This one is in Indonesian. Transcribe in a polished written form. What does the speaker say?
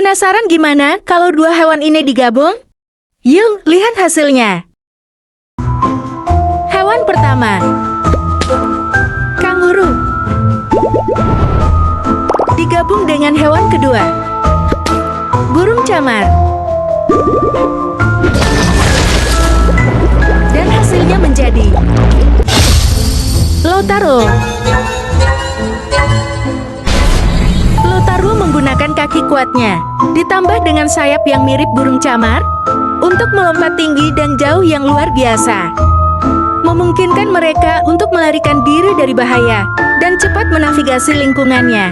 Penasaran gimana kalau dua hewan ini digabung? Yuk, lihat hasilnya. Hewan pertama, kanguru, digabung dengan hewan kedua, burung camar. Dan hasilnya menjadi Lotaro. Lotaro menggunakan kaki kuatnya, ditambah dengan sayap yang mirip burung camar, untuk melompat tinggi dan jauh yang luar biasa. Memungkinkan mereka untuk melarikan diri dari bahaya, dan cepat menavigasi lingkungannya.